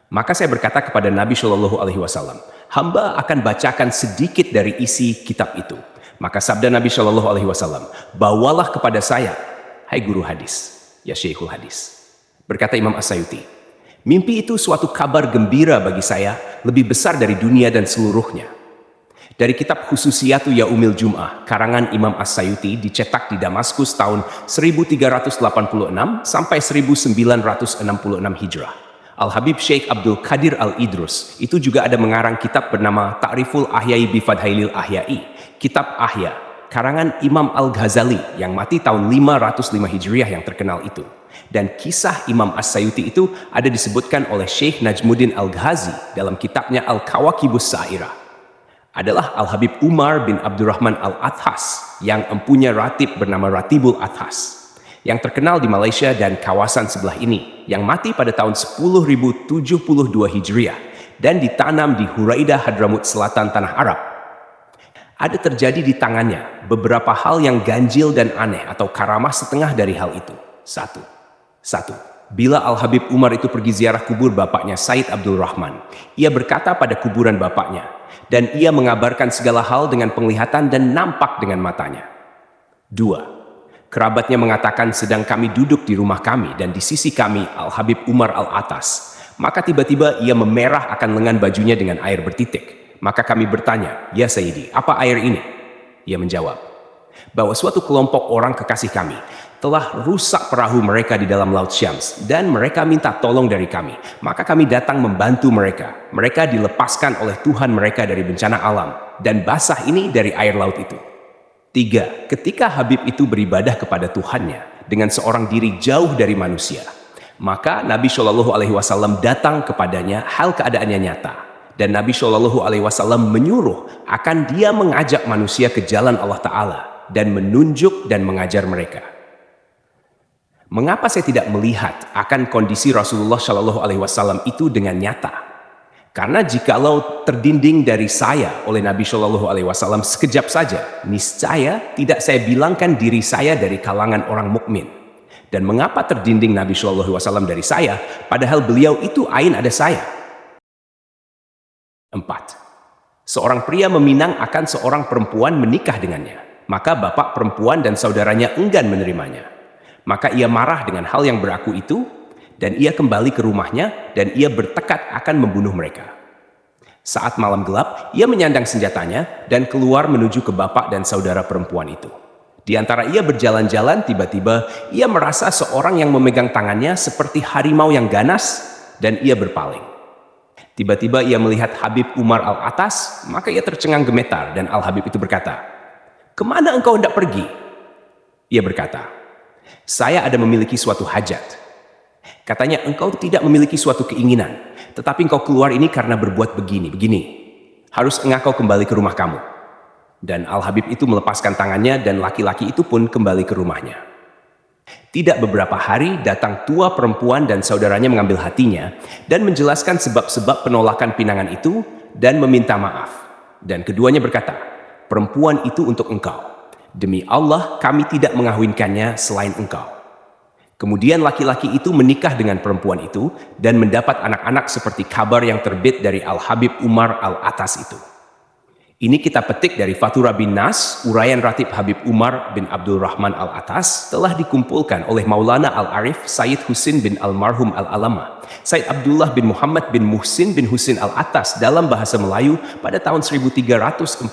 Maka saya berkata kepada Nabi Shallallahu Alaihi Wasallam, hamba akan bacakan sedikit dari isi kitab itu. Maka sabda Nabi Shallallahu Alaihi Wasallam, bawalah kepada saya, hai guru hadis, ya Syekhul Hadis. Berkata Imam As-Sayuti, mimpi itu suatu kabar gembira bagi saya, lebih besar dari dunia dan seluruhnya. Dari kitab Khususiyatu Yaumil Jum'ah, karangan Imam As-Sayuti, dicetak di Damaskus tahun 1386 sampai 1966 Hijrah. Al-Habib Syekh Abdul Qadir Al-Idrus itu juga ada mengarang kitab bernama Ta'riful Ahyai Bifadhailil Ahyai, kitab Ahya, karangan Imam Al-Ghazali yang mati tahun 505 Hijriah yang terkenal itu. Dan kisah Imam As-Sayuti itu ada disebutkan oleh Syekh Najmuddin Al-Ghazi dalam kitabnya Al-Kawakibus Sa'irah. Adalah Al-Habib Umar bin Abdurrahman Al-Athas yang mempunyai ratib bernama Ratibul Athas, yang terkenal di Malaysia dan kawasan sebelah ini, yang mati pada tahun 10.072 Hijriah dan ditanam di Huraidah, Hadramut Selatan, Tanah Arab. Ada terjadi di tangannya beberapa hal yang ganjil dan aneh atau karamah setengah dari hal itu. Satu, bila Al-Habib Umar itu pergi ziarah kubur bapaknya Said Abdul Rahman, ia berkata pada kuburan bapaknya, dan ia mengabarkan segala hal dengan penglihatan dan nampak dengan matanya. 2. Kerabatnya mengatakan sedang kami duduk di rumah kami dan di sisi kami Al-Habib Umar Al-Atas. Maka tiba-tiba ia memerah akan lengan bajunya dengan air bertitik. Maka kami bertanya, "Ya Sayyidi, apa air ini?" Ia menjawab, bahwa suatu kelompok orang kekasih kami telah rusak perahu mereka di dalam Laut Syams dan mereka minta tolong dari kami. Maka kami datang membantu mereka. Mereka dilepaskan oleh Tuhan mereka dari bencana alam dan basah ini dari air laut itu. 3. Ketika Habib itu beribadah kepada Tuhannya dengan seorang diri jauh dari manusia, maka Nabi Shallallahu Alaihi Wasallam datang kepadanya hal keadaannya nyata, dan Nabi Shallallahu Alaihi Wasallam menyuruh akan dia mengajak manusia ke jalan Allah Ta'ala dan menunjuk dan mengajar mereka. Mengapa saya tidak melihat akan kondisi Rasulullah Shallallahu Alaihi Wasallam itu dengan nyata? Karena jikalau terdinding dari saya oleh Nabi Shallallahu Alaihi Wasallam sekejap saja, niscaya tidak saya bilangkan diri saya dari kalangan orang mukmin. Dan mengapa terdinding Nabi Shallallahu Alaihi Wasallam dari saya, padahal beliau itu ain ada saya? 4. Seorang pria meminang akan seorang perempuan menikah dengannya, maka bapak perempuan dan saudaranya enggan menerimanya. Maka ia marah dengan hal yang berlaku itu, dan ia kembali ke rumahnya dan ia bertekad akan membunuh mereka. Saat malam gelap, ia menyandang senjatanya dan keluar menuju ke bapak dan saudara perempuan itu. Di antara ia berjalan-jalan, tiba-tiba ia merasa seorang yang memegang tangannya seperti harimau yang ganas dan ia berpaling. Tiba-tiba ia melihat Habib Umar Al-Atas, maka ia tercengang gemetar dan Al-Habib itu berkata, "Kemana engkau hendak pergi?" Ia berkata, "Saya ada memiliki suatu hajat." Katanya, "Engkau tidak memiliki suatu keinginan, tetapi engkau keluar ini karena berbuat begini. Harus engkau kembali ke rumah kamu." Dan Al-Habib itu melepaskan tangannya dan laki-laki itu pun kembali ke rumahnya. Tidak beberapa hari datang tua perempuan dan saudaranya mengambil hatinya dan menjelaskan sebab-sebab penolakan pinangan itu dan meminta maaf. Dan keduanya berkata, "Perempuan itu untuk engkau. Demi Allah kami tidak mengahwinkannya selain engkau." Kemudian laki-laki itu menikah dengan perempuan itu dan mendapat anak-anak seperti kabar yang terbit dari Al-Habib Umar Al-Atas itu. Ini kita petik dari Fathura bin Nas, uraian Ratib Habib Umar bin Abdul Rahman Al-Atas telah dikumpulkan oleh Maulana Al-Arif Sayyid Husin bin Almarhum Al-Alama, Sayyid Abdullah bin Muhammad bin Muhsin bin Husin Al-Atas dalam bahasa Melayu pada tahun 1342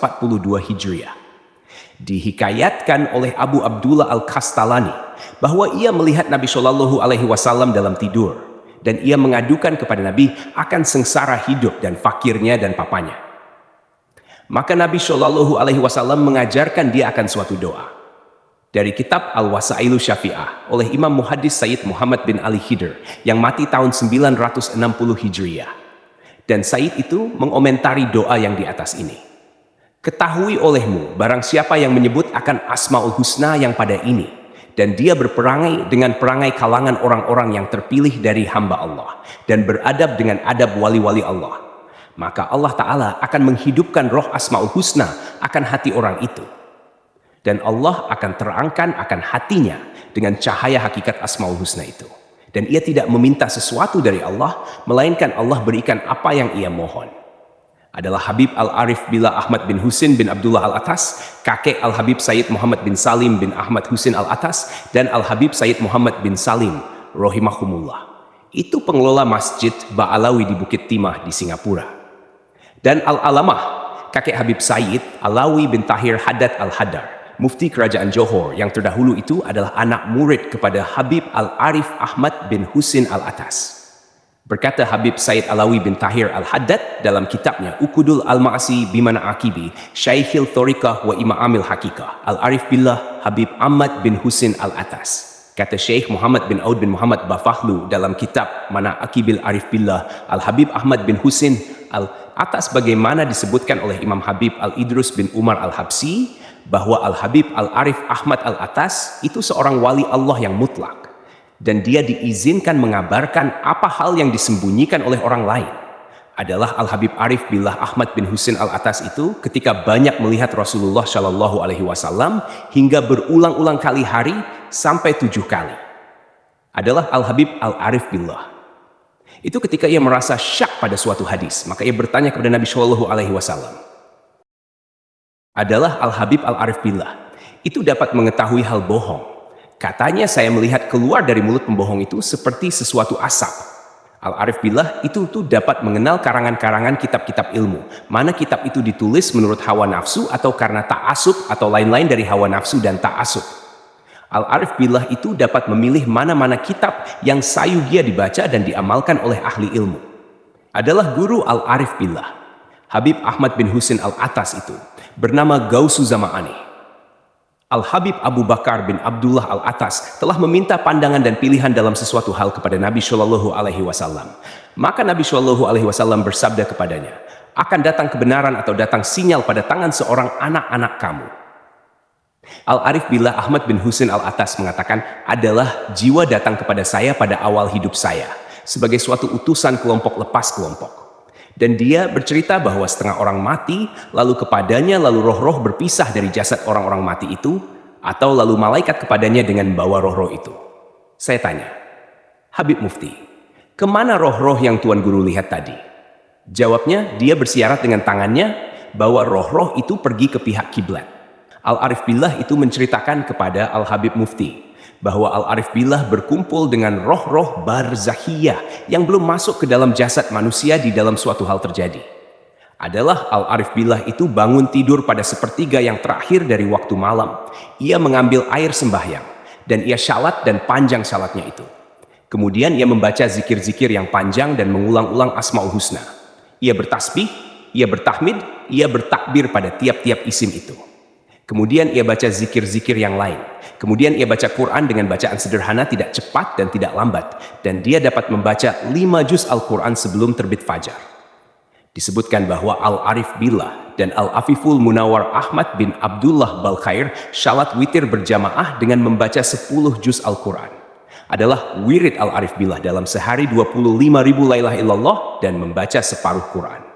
Hijriah. Dihikayatkan oleh Abu Abdullah Al-Kastalani bahwa ia melihat Nabi Shallallahu Alaihi Wasallam dalam tidur dan ia mengadukan kepada Nabi akan sengsara hidup dan fakirnya dan papanya. Maka Nabi Shallallahu Alaihi Wasallam mengajarkan dia akan suatu doa dari kitab Al-Wasailu Syafi'ah oleh Imam Muhaddis Sayyid Muhammad bin Ali Khidr yang mati tahun 960 Hijriah. Dan Sayyid itu mengomentari doa yang di atas ini. "Ketahui olehmu barang siapa yang menyebut akan Asmaul Husna yang pada ini dan dia berperangai dengan perangai kalangan orang-orang yang terpilih dari hamba Allah dan beradab dengan adab wali-wali Allah, maka Allah Ta'ala akan menghidupkan roh Asmaul Husna akan hati orang itu dan Allah akan terangkan akan hatinya dengan cahaya hakikat Asmaul Husna itu, dan ia tidak meminta sesuatu dari Allah melainkan Allah berikan apa yang ia mohon." Adalah Habib Al-Arif Billah Ahmad bin Husin bin Abdullah Al-Atas, kakek Al-Habib Sayyid Muhammad bin Salim bin Ahmad Husin Al-Atas, dan Al-Habib Sayyid Muhammad bin Salim, rahimahumullah. Itu pengelola Masjid Ba'alawi di Bukit Timah di Singapura. Dan Al-Alamah, kakek Habib Sayyid Alawi bin Tahir Haddad Al-Haddar, mufti kerajaan Johor yang terdahulu itu adalah anak murid kepada Habib Al-Arif Ahmad bin Husin Al-Atas. Berkata Habib Sayyid Alawi bin Tahir Al-Haddad dalam kitabnya Ukudul Al-Ma'asi Bimana Akibi, Syaikhil Thoriqah wa Imamil Hakikah, Al-Arif Billah Habib Ahmad bin Husin Al-Atas. Kata Syekh Muhammad bin Aud bin Muhammad Bafahlu dalam kitab Mana Akibil Arif Billah Al-Habib Ahmad bin Husin Al-Atas, bagaimana disebutkan oleh Imam Habib Al-Idrus bin Umar Al-Habsi bahwa Al-Habib Al-Arif Ahmad Al-Atas itu seorang wali Allah yang mutlak. Dan dia diizinkan mengabarkan apa hal yang disembunyikan oleh orang lain. Adalah Al-Habib Arif Billah Ahmad bin Husin Al-Atas itu ketika banyak melihat Rasulullah Shallallahu Alaihi Wasallam hingga berulang-ulang kali hari sampai 7 kali. Adalah Al-Habib Al-Arif Billah. Itu ketika ia merasa syak pada suatu hadis, maka ia bertanya kepada Nabi Shallallahu Alaihi Wasallam. Adalah Al-Habib Al-Arif Billah. Itu dapat mengetahui hal bohong. Katanya saya melihat keluar dari mulut pembohong itu seperti sesuatu asap. Al-Arif Billah itu tuh dapat mengenal karangan-karangan kitab-kitab ilmu. Mana kitab itu ditulis menurut hawa nafsu atau karena ta'asub atau lain-lain dari hawa nafsu dan ta'asub. Al-Arif Billah itu dapat memilih mana-mana kitab yang sayugia dibaca dan diamalkan oleh ahli ilmu. Adalah guru Al-Arif Billah, Habib Ahmad bin Husin Al-Atas itu, bernama Gausu Zama'ani. Al-Habib Abu Bakar bin Abdullah Al-Atas telah meminta pandangan dan pilihan dalam sesuatu hal kepada Nabi Shallallahu Alaihi Wasallam. Maka Nabi Shallallahu Alaihi Wasallam bersabda kepadanya, akan datang kebenaran atau datang sinyal pada tangan seorang anak-anak kamu. Al-Arif Billah Ahmad bin Husin Al-Atas mengatakan, adalah jiwa datang kepada saya pada awal hidup saya, sebagai suatu utusan kelompok lepas kelompok. Dan dia bercerita bahwa setengah orang mati, lalu kepadanya lalu roh-roh berpisah dari jasad orang-orang mati itu, atau lalu malaikat kepadanya dengan bawa roh-roh itu. Saya tanya, Habib Mufti, kemana roh-roh yang Tuan Guru lihat tadi? Jawabnya, dia bersyarat dengan tangannya bahwa roh-roh itu pergi ke pihak kiblat. Al-Arif Billah itu menceritakan kepada Al-Habib Mufti bahwa Al-Arif Billah berkumpul dengan roh-roh barzahiyah yang belum masuk ke dalam jasad manusia di dalam suatu hal terjadi. Adalah Al-Arif Billah itu bangun tidur pada sepertiga yang terakhir dari waktu malam. Ia mengambil air sembahyang dan ia syalat dan panjang syalatnya itu. Kemudian ia membaca zikir-zikir yang panjang dan mengulang-ulang Asmaul Husna. Ia bertasbih, ia bertahmid, ia bertakbir pada tiap-tiap isim itu. Kemudian ia baca zikir-zikir yang lain. Kemudian ia baca Quran dengan bacaan sederhana, tidak cepat dan tidak lambat. Dan dia dapat membaca 5 juz Al-Quran sebelum terbit fajar. Disebutkan bahwa Al-Arif Billah dan Al-Afiful Munawar Ahmad bin Abdullah Balkhair syalat witir berjamaah dengan membaca 10 juz Al-Quran. Adalah wirid Al-Arif Billah dalam sehari 25.000 la ilaha illallah dan membaca separuh Quran.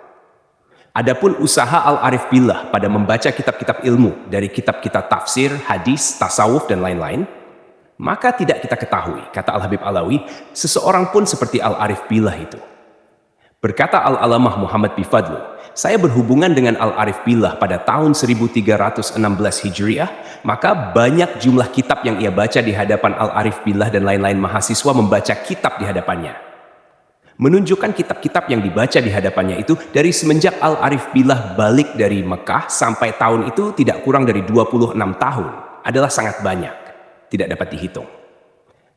Adapun usaha Al-Arif Billah pada membaca kitab-kitab ilmu dari kitab-kitab tafsir, hadis, tasawuf, dan lain-lain, maka tidak kita ketahui, kata Al-Habib Alawi, seseorang pun seperti Al-Arif Billah itu. Berkata Al-Alamah Muhammad Bifadlu, saya berhubungan dengan Al-Arif Billah pada tahun 1316 Hijriah, maka banyak jumlah kitab yang ia baca di hadapan Al-Arif Billah dan lain-lain mahasiswa membaca kitab di hadapannya. Menunjukkan kitab-kitab yang dibaca di hadapannya itu dari semenjak Al-Arif Billah balik dari Mekah sampai tahun itu tidak kurang dari 26 tahun adalah sangat banyak, tidak dapat dihitung.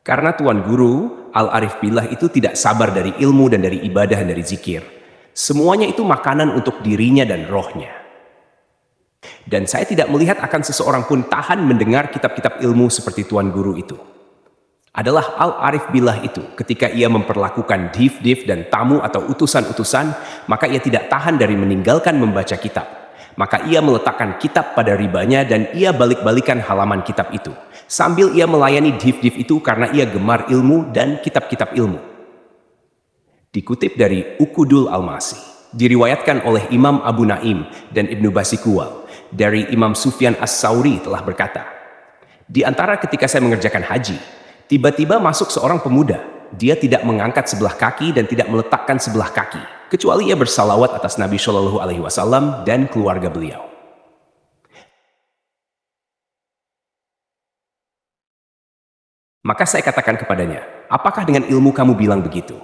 Karena Tuan Guru Al-Arif Billah itu tidak sabar dari ilmu dan dari ibadah dan dari zikir. Semuanya itu makanan untuk dirinya dan rohnya. Dan saya tidak melihat akan seseorang pun tahan mendengar kitab-kitab ilmu seperti Tuan Guru itu. Adalah Al-Arif Billah itu ketika ia memperlakukan dif-dif dan tamu atau utusan-utusan, maka ia tidak tahan dari meninggalkan membaca kitab. Maka ia meletakkan kitab pada ribanya dan ia balik-balikan halaman kitab itu. Sambil ia melayani dif-dif itu karena ia gemar ilmu dan kitab-kitab ilmu. Dikutip dari Ukudul Al-Masih, diriwayatkan oleh Imam Abu Naim dan Ibnu Basikuwal, dari Imam Sufyan As-Sauri telah berkata, di antara ketika saya mengerjakan haji, tiba-tiba masuk seorang pemuda. Dia tidak mengangkat sebelah kaki dan tidak meletakkan sebelah kaki, kecuali ia bersalawat atas Nabi Shallallahu Alaihi Wasallam dan keluarga beliau. Maka saya katakan kepadanya, apakah dengan ilmu kamu bilang begitu?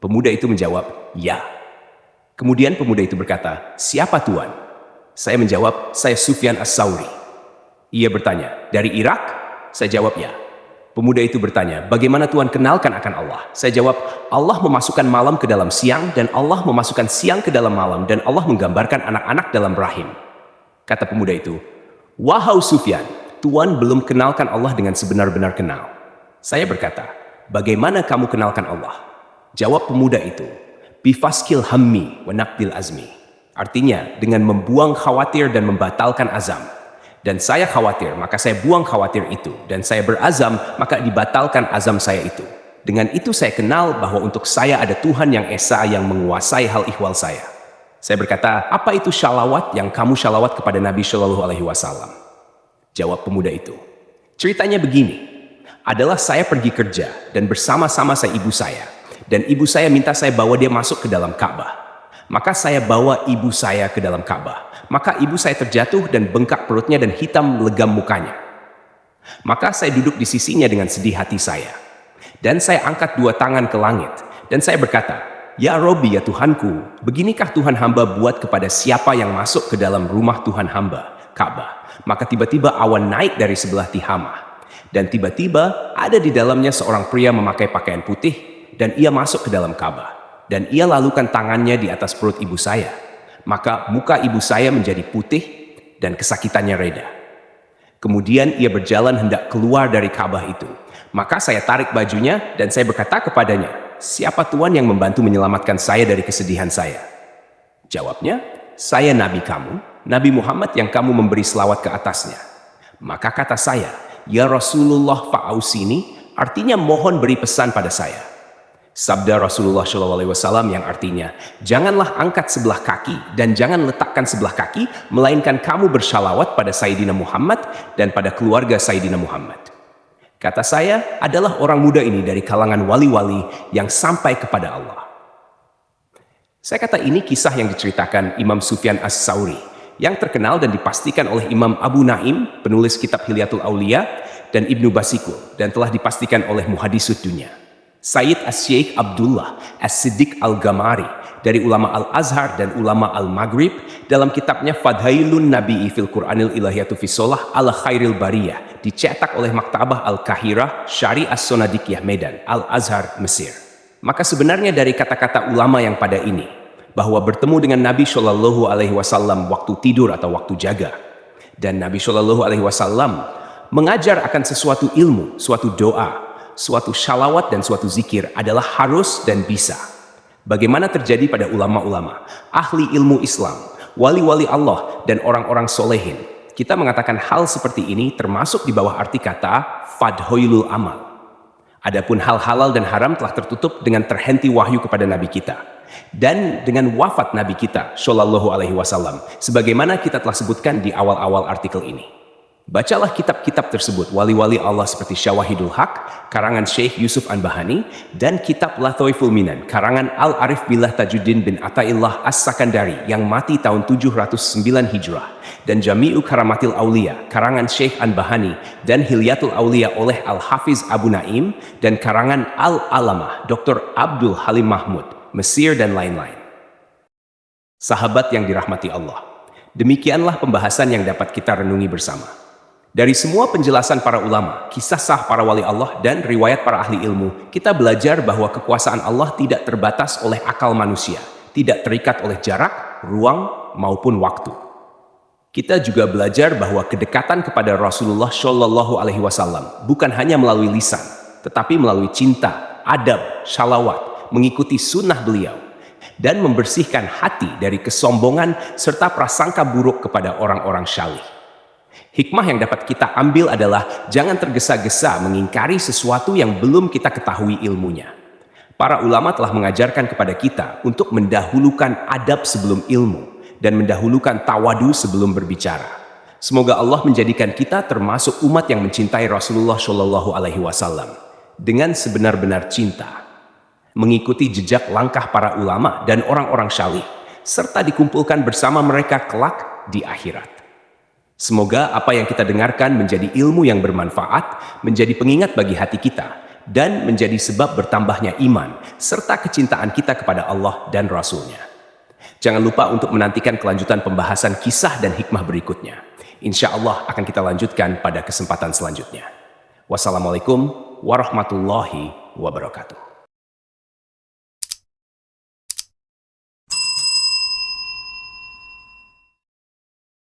Pemuda itu menjawab, ya. Kemudian pemuda itu berkata, siapa Tuan? Saya menjawab, saya Sufyan As-Sauri. Ia bertanya, dari Irak? Saya jawab, ya. Pemuda itu bertanya, bagaimana Tuhan kenalkan akan Allah? Saya jawab, Allah memasukkan malam ke dalam siang, dan Allah memasukkan siang ke dalam malam, dan Allah menggambarkan anak-anak dalam rahim. Kata pemuda itu, wahai Sufyan, Tuhan belum kenalkan Allah dengan sebenar-benar kenal. Saya berkata, bagaimana kamu kenalkan Allah? Jawab pemuda itu, bifaskil hammi wa naqdil azmi. Artinya, dengan membuang khawatir dan membatalkan azam. Dan saya khawatir, maka saya buang khawatir itu. Dan saya berazam, maka dibatalkan azam saya itu. Dengan itu saya kenal bahwa untuk saya ada Tuhan yang esa yang menguasai hal ihwal saya. Saya berkata, apa itu syalawat yang kamu syalawat kepada Nabi Shallallahu Alaihi Wasallam? Jawab pemuda itu, ceritanya begini, adalah saya pergi kerja dan bersama-sama saya ibu saya. Dan ibu saya minta saya bawa dia masuk ke dalam Ka'bah. Maka saya bawa ibu saya ke dalam Ka'bah. Maka ibu saya terjatuh dan bengkak perutnya dan hitam legam mukanya. Maka saya duduk di sisinya dengan sedih hati saya. Dan saya angkat dua tangan ke langit. Dan saya berkata, "Ya Robbi, ya Tuhanku, beginikah Tuhan hamba buat kepada siapa yang masuk ke dalam rumah Tuhan hamba, Ka'bah?" Maka tiba-tiba awan naik dari sebelah Tihamah. Dan tiba-tiba ada di dalamnya seorang pria memakai pakaian putih. Dan ia masuk ke dalam Ka'bah. Dan ia lalukan tangannya di atas perut ibu saya. Maka muka ibu saya menjadi putih dan kesakitannya reda. Kemudian ia berjalan hendak keluar dari Ka'bah itu. Maka saya tarik bajunya dan saya berkata kepadanya, "Siapa Tuhan yang membantu menyelamatkan saya dari kesedihan saya?" Jawabnya, "Saya Nabi kamu, Nabi Muhammad yang kamu memberi selawat ke atasnya." Maka kata saya, "Ya Rasulullah fa'ausini," artinya mohon beri pesan pada saya. Sabda Rasulullah SAW yang artinya, "Janganlah angkat sebelah kaki dan jangan letakkan sebelah kaki, melainkan kamu bersalawat pada Sayyidina Muhammad dan pada keluarga Sayyidina Muhammad." Kata saya, adalah orang muda ini dari kalangan wali-wali yang sampai kepada Allah. Saya kata ini kisah yang diceritakan Imam Sufyan As-Sauri, yang terkenal dan dipastikan oleh Imam Abu Naim, penulis kitab Hilyatul Aulia, dan Ibnu Basikul, dan telah dipastikan oleh Muhadisud Dunya. Sayyid As-Syeikh Abdullah As-Siddiq Al-Gamari dari ulama Al-Azhar dan ulama Al-Maghrib dalam kitabnya Fadhailun Nabi'i fil Qur'anil Ilahiyatu Fisolah ala Khairil Bariyah dicetak oleh Maktabah Al-Kahirah Syari As-Sonadiqiyah Medan, Al-Azhar, Mesir. Maka sebenarnya dari kata-kata ulama yang pada ini, bahwa bertemu dengan Nabi Shallallahu Alaihi Wasallam waktu tidur atau waktu jaga, dan Nabi Shallallahu Alaihi Wasallam mengajar akan sesuatu ilmu, suatu doa, suatu shalawat dan suatu zikir adalah harus dan bisa. Bagaimana terjadi pada ulama-ulama, ahli ilmu Islam, wali-wali Allah, dan orang-orang solehin. Kita mengatakan hal seperti ini termasuk di bawah arti kata fadhoilul amal. Adapun hal halal dan haram telah tertutup dengan terhenti wahyu kepada Nabi kita. Dan dengan wafat Nabi kita, Shallallahu Alaihi Wasallam, sebagaimana kita telah sebutkan di awal-awal artikel ini. Bacalah kitab-kitab tersebut, wali-wali Allah seperti Syawahidul Haq, karangan Syekh Yusuf An-Bahani, dan kitab Lathoiful Minan, karangan Al-Arif Billah Tajuddin bin Athaillah As-Sakandari yang mati tahun 709 Hijrah, dan Jami'u Karamatil Aulia, karangan Syekh An-Bahani, dan Hilyatul Aulia oleh Al-Hafiz Abu Naim, dan karangan Al-Alamah, Dr. Abdul Halim Mahmud, Mesir, dan lain-lain. Sahabat yang dirahmati Allah, demikianlah pembahasan yang dapat kita renungi bersama. Dari semua penjelasan para ulama, kisah sah para wali Allah, dan riwayat para ahli ilmu, kita belajar bahwa kekuasaan Allah tidak terbatas oleh akal manusia, tidak terikat oleh jarak, ruang, maupun waktu. Kita juga belajar bahwa kedekatan kepada Rasulullah Shallallahu Alaihi Wasallam bukan hanya melalui lisan, tetapi melalui cinta, adab, shalawat, mengikuti sunnah beliau, dan membersihkan hati dari kesombongan serta prasangka buruk kepada orang-orang syalih. Hikmah yang dapat kita ambil adalah jangan tergesa-gesa mengingkari sesuatu yang belum kita ketahui ilmunya. Para ulama telah mengajarkan kepada kita untuk mendahulukan adab sebelum ilmu dan mendahulukan tawadu sebelum berbicara. Semoga Allah menjadikan kita termasuk umat yang mencintai Rasulullah Shallallahu Alaihi Wasallam dengan sebenar-benar cinta, mengikuti jejak langkah para ulama dan orang-orang syalih, serta dikumpulkan bersama mereka kelak di akhirat. Semoga apa yang kita dengarkan menjadi ilmu yang bermanfaat, menjadi pengingat bagi hati kita, dan menjadi sebab bertambahnya iman, serta kecintaan kita kepada Allah dan Rasul-Nya. Jangan lupa untuk menantikan kelanjutan pembahasan kisah dan hikmah berikutnya. Insya Allah akan kita lanjutkan pada kesempatan selanjutnya. Wassalamualaikum warahmatullahi wabarakatuh.